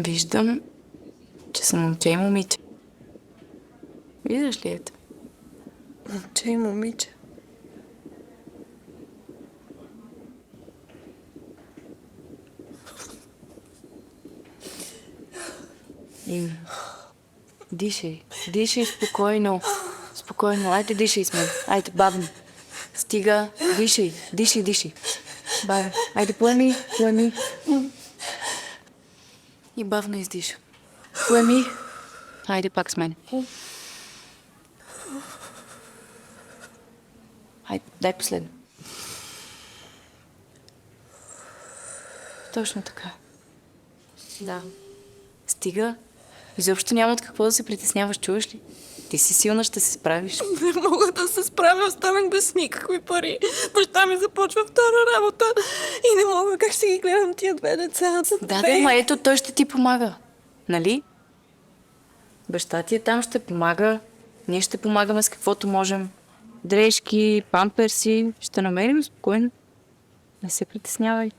Виждам, че съм момче и момиче. Виждаш ли ето? Момче и момиче. И дишай, дишай спокойно. Спокойно, айде дишай с мен. Айде, бавно. Стига, дишай, дишай, дишай. Бавно, айде поеми, поеми. И бавно издиша. Поеми. Айде пак с мен. Айде, дай последно. Точно така. Да. Стига. Изобщо няма от какво да се притесняваш, чуваш ли? Ти си силна, ще се справиш. Не мога да се справя, останах без никакви пари. Баща ми започва втора работа и не мога как ще ги гледам тия две деца. Да, ма ето той ще ти помага. Нали? Баща ти е там, ще помага. Ние ще помагаме с каквото можем. Дрежки, памперси. Ще намерим спокойно. Не се притеснявай.